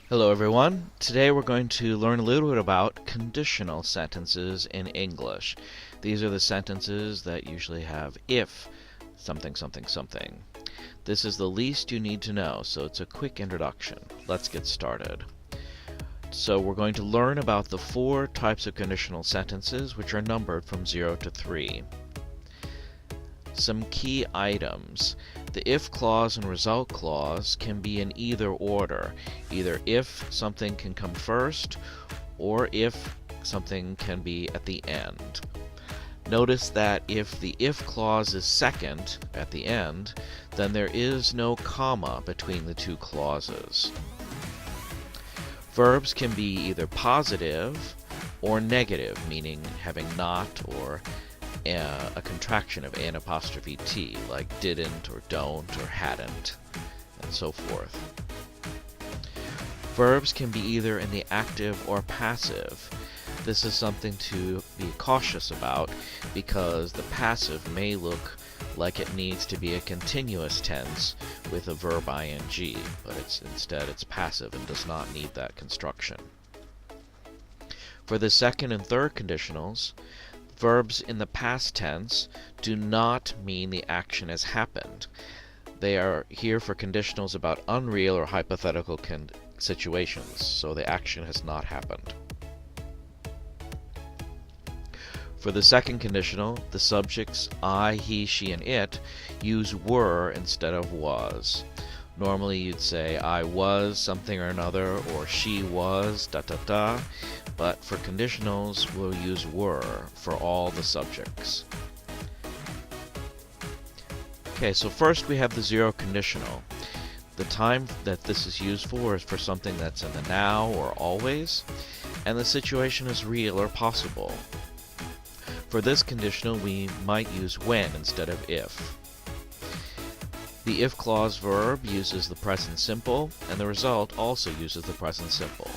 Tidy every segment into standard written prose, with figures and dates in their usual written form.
Hello everyone. Today we're going to learn a little bit about conditional sentences in English. These are the sentences that usually have if something something something. This is the least you need to know, so it's a quick introduction. Let's get started. So we're going to learn about the 4 types of conditional sentences, which are numbered from 0 to 3. Some key items. The if clause and result clause can be in either order, either if something can come first or if something can be at the end. Notice that if the if clause is second at the end, then there is no comma between the two clauses. Verbs can be either positive or negative, meaning having not or a contraction of an apostrophe t, like didn't or don't or hadn't, and so forth. Verbs can be either in the active or passive. This is something to be cautious about because the passive may look like it needs to be a continuous tense with a verb ing, but instead it's passive and does not need that construction. For the second and third conditionals, verbs in the past tense do not mean the action has happened. They are here for conditionals about unreal or hypothetical situations, so the action has not happened. For the second conditional, the subjects I, he, she, and it use were instead of was. Normally you'd say I was something or another, or she was da da da, but for conditionals we'll use were for all the subjects. Okay, so first we have the 0 conditional. The time that this is used for is for something that's in the now or always, and the situation is real or possible. For this conditional we might use when instead of if. The if clause verb uses the present simple, and the result also uses the present simple.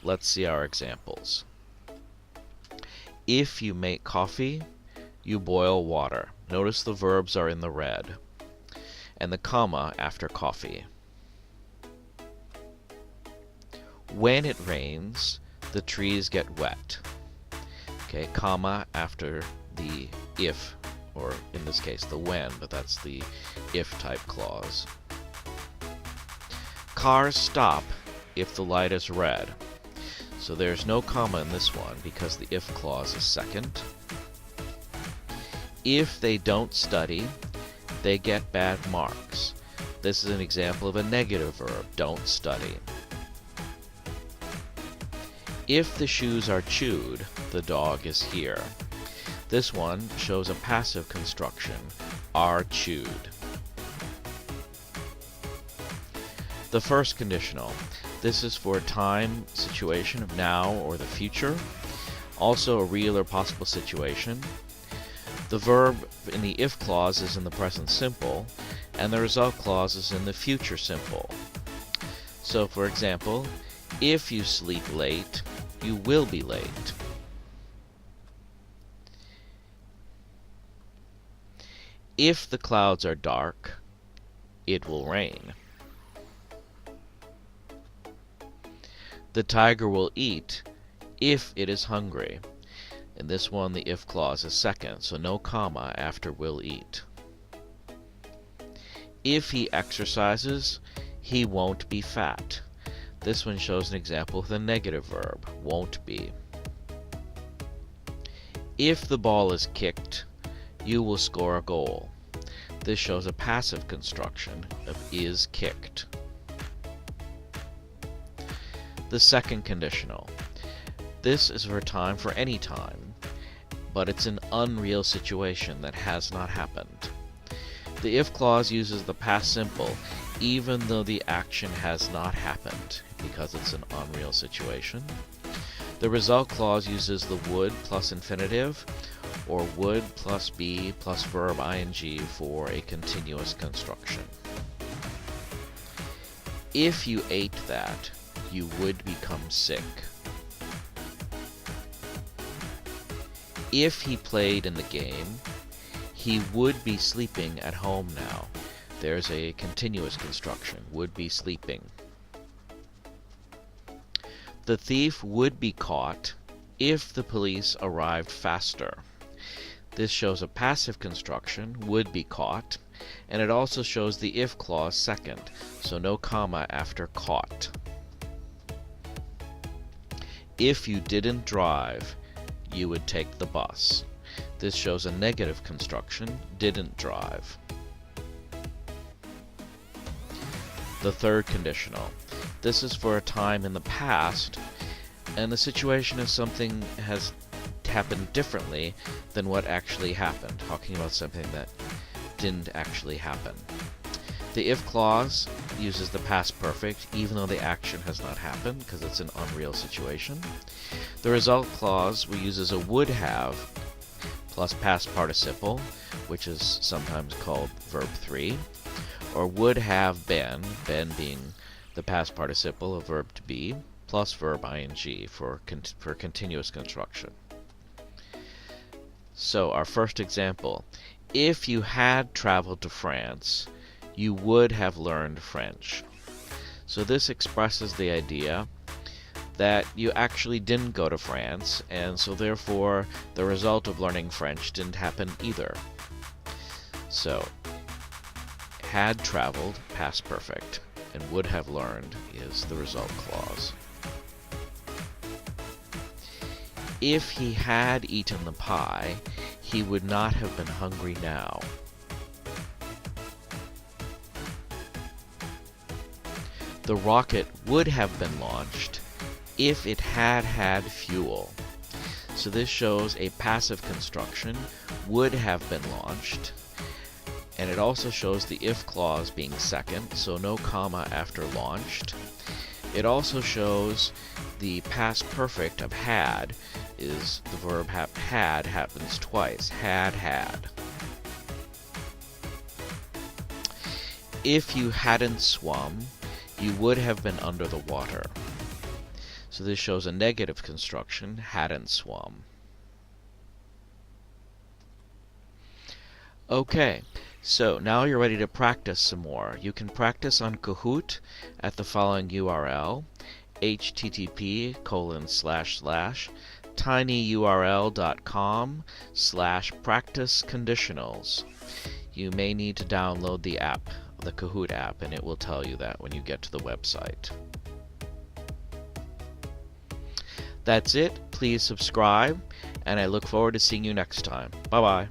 Let's see our examples. If you make coffee, you boil water. Notice the verbs are in the red, and the comma after coffee. When it rains, the trees get wet. Okay, comma after the if, or in this case the when, but that's the if type clause. Cars stop if the light is red. So there's no comma in this one because the if clause is second. If they don't study, they get bad marks. This is an example of a negative verb, don't study. If the shoes are chewed, the dog is here. This one shows a passive construction, are chewed. The first conditional. This is for a time situation of now or the future, also a real or possible situation. The verb in the if clause is in the present simple, and the result clause is in the future simple. So for example, if you sleep late, you will be late. If the clouds are dark, it will rain. The tiger will eat if it is hungry. In this one, the if clause is second, so no comma after will eat. If he exercises, he won't be fat. This one shows an example with a negative verb, won't be. If the ball is kicked, you will score a goal. This shows a passive construction of is kicked. The second conditional. This is for time for any time, but it's an unreal situation that has not happened. The if clause uses the past simple even though the action has not happened because it's an unreal situation. The result clause uses the would plus infinitive or would plus be plus verb ing for a continuous construction. If you ate that, you would become sick. If he played in the game, he would be sleeping at home now. There's a continuous construction, would be sleeping. The thief would be caught if the police arrived faster. This shows a passive construction, would be caught, and it also shows the if clause second, so no comma after caught. If you didn't drive, you would take the bus. This shows a negative construction, didn't drive. The third conditional. This is for a time in the past, and the situation is something has happened differently than what actually happened, talking about something that didn't actually happen. The if clause uses the past perfect, even though the action has not happened, because it's an unreal situation. The result clause uses a would have plus past participle, which is sometimes called verb 3, or would have been being the past participle of verb to be, plus verb ing for continuous construction. So our first example, if you had traveled to France, you would have learned French. So this expresses the idea that you actually didn't go to France, and so therefore the result of learning French didn't happen either. So, had traveled, past perfect, and would have learned is the result clause. If he had eaten the pie, he would not have been hungry now. The rocket would have been launched if it had had fuel. So this shows a passive construction, would have been launched, and it also shows the if clause being second, so no comma after launched. It also shows the past perfect of had is the verb had happens twice, had. If you hadn't swum, you would have been under the water. So this shows a negative construction, hadn't swum. Okay, so now you're ready to practice some more. You can practice on Kahoot at the following URL, http://tinyurl.com/practiceconditionals. You may need to download the app, the Kahoot app, and it will tell you that when you get to the website. That's it. Please subscribe, and I look forward to seeing you next time. Bye-bye.